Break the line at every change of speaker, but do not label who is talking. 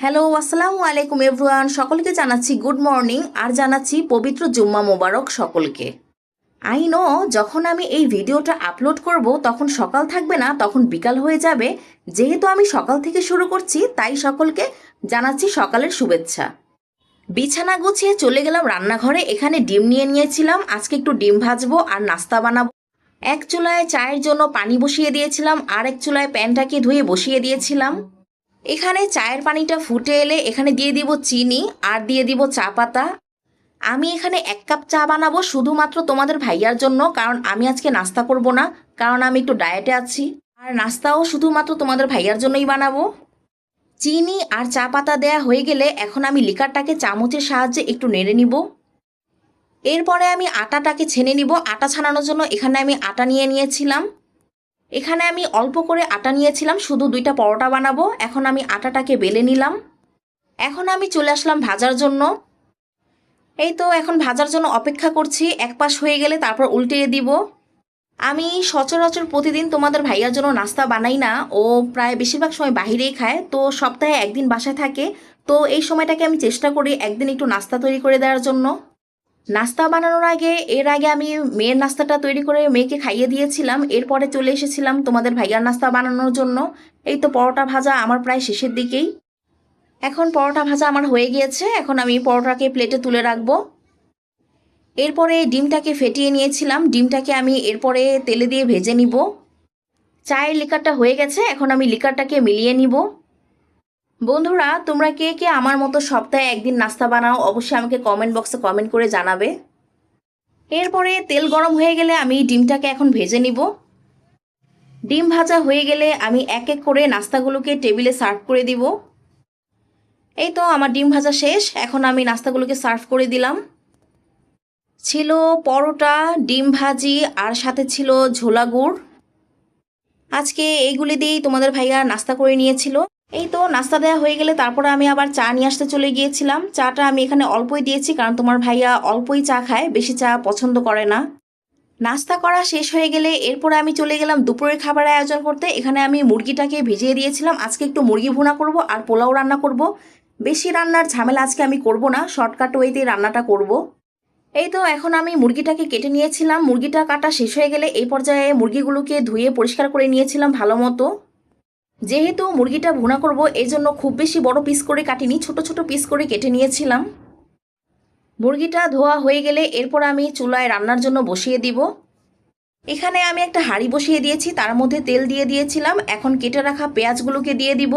Hello, আসসালামু আলাইকুম everyone. সকলকে জানাচ্ছি গুড মর্নিং আর জানাচ্ছি পবিত্র জুম্মা মোবারক সকলকে। আই নো, যখন আমি এই ভিডিওটা আপলোড করব তখন সকাল থাকবে না, তখন বিকাল হয়ে যাবে। যেহেতু আমি সকাল থেকে শুরু করছি তাই সকলকে জানাচ্ছি সকালের শুভেচ্ছা। বিছানা গুছিয়ে চলে গেলাম রান্নাঘরে। এখানে ডিম নিয়ে নিয়েছিলাম, আজকে একটু ডিম ভাজবো আর নাস্তা বানাবো। এক চুলায় চায়ের জন্য পানি বসিয়ে দিয়েছিলাম, আর এক চুলায় প্যানটাকে ধুয়ে বসিয়ে দিয়েছিলাম। এখানে চায়ের পানিটা ফুটে এলে এখানে দিয়ে দিব চিনি আর দিয়ে দিব চা পাতা। আমি এখানে 1 কাপ চা বানাবো শুধুমাত্র তোমাদের ভাইয়ার জন্য, কারণ আমি আজকে নাস্তা করব না, কারণ আমি একটু ডায়েটে আছি। আর নাস্তাও শুধুমাত্র তোমাদের ভাইয়ার জন্যই বানাবো। চিনি আর চা পাতা দেয়া হয়ে গেলে এখন আমি লিকারটাকে চামচের সাহায্যে একটু নেড়ে নিব। এরপরে আমি আটাটাকে ছেনে নিব। আটা ছানানোর জন্য এখানে আমি আটা নিয়ে নিয়েছিলাম। এখানে আমি অল্প করে আটা নিয়েছিলাম, শুধু 2টা পরোটা বানাবো। এখন আমি আটাটাকে বেলে নিলাম। এখন আমি চলে আসলাম ভাজার জন্য। এই তো এখন ভাজার জন্য অপেক্ষা করছি, এক পাশ হয়ে গেলে তারপর উল্টিয়ে দিব। আমি সচরাচর প্রতিদিন তোমাদের ভাইয়ার জন্য নাস্তা বানাই না, ও প্রায় বেশিরভাগ সময় বাহিরেই খায়, তো সপ্তাহে একদিন বাসায় থাকে। তো এই সময়টাকে আমি চেষ্টা করি একদিন একটু নাস্তা তৈরি করে দেওয়ার জন্য। নাস্তা বানানোর আগে এর আগে আমি মেয়ের নাস্তাটা তৈরি করে মেয়েকে খাইয়ে দিয়েছিলাম, এরপরে চলে এসেছিলাম তোমাদের ভাইয়ার নাস্তা বানানোর জন্য। এই তো পরোটা ভাজা আমার প্রায় শেষের দিকেই। এখন পরোটা ভাজা আমার হয়ে গিয়েছে, এখন আমি পরোটাকে প্লেটে তুলে রাখবো। এরপরে ডিমটাকে ফেটিয়ে নিয়েছিলাম, ডিমটাকে আমি এরপরে তেলে দিয়ে ভেজে নিব। চায়ের লিকারটা হয়ে গেছে, এখন আমি লিকারটাকে মিলিয়ে নিব। বন্ধুরা, তোমরা কে কে আমার মতো সপ্তাহে একদিন নাস্তা বানাও অবশ্যই আমাকে কমেন্ট বক্সে কমেন্ট করে জানাবে। এরপরে তেল গরম হয়ে গেলে আমি ডিমটাকে এখন ভেজে নিব। ডিম ভাজা হয়ে গেলে আমি এক এক করে নাস্তাগুলোকে টেবিলে সার্ভ করে দিব। এই তো আমার ডিম ভাজা শেষ, এখন আমি নাস্তাগুলোকে সার্ভ করে দিলাম। ছিল পরোটা, ডিম ভাজি আর সাথে ছিল ঝোলা গুড়। আজকে এইগুলি দিয়েই তোমাদের ভাইয়া নাস্তা করে নিয়েছিল। এই তো নাস্তা দেওয়া হয়ে গেলে তারপরে আমি আবার চা নিয়ে আসতে চলে গিয়েছিলাম। চাটা আমি এখানে অল্পই দিয়েছি, কারণ তোমার ভাইয়া অল্পই চা খায়, বেশি চা পছন্দ করে না। নাস্তা করা শেষ হয়ে গেলে এরপরে আমি চলে গেলাম দুপুরের খাবারের আয়োজন করতে। এখানে আমি মুরগিটাকে ভিজিয়ে দিয়েছিলাম, আজকে একটু মুরগি ভুনা করব আর পোলাও রান্না করব। বেশি রান্নার ঝামেলা আজকে আমি করব না, শর্টকাট ওয়েতেই রান্নাটা করব। এই তো এখন আমি মুরগিটাকে কেটে নিয়েছিলাম। মুরগিটা কাটা শেষ হয়ে গেলে এই পর্যায়ে মুরগিগুলোকে ধুয়ে পরিষ্কার করে নিয়েছিলাম ভালো মতো। যেহেতু মুরগিটা ভুনা করব এই জন্য খুব বেশি বড় পিস করে কাটিনি, ছোট ছোট পিস করে কেটে নিয়েছিলাম। মুরগিটা ধোয়া হয়ে গেলে এরপর আমি চুলায় রান্নার জন্য বসিয়ে দিব। এখানে আমি একটা হাঁড়ি বসিয়ে দিয়েছি, তার মধ্যে তেল দিয়ে দিয়েছিলাম। এখন কেটে রাখা পেঁয়াজগুলোকে দিয়ে দিব।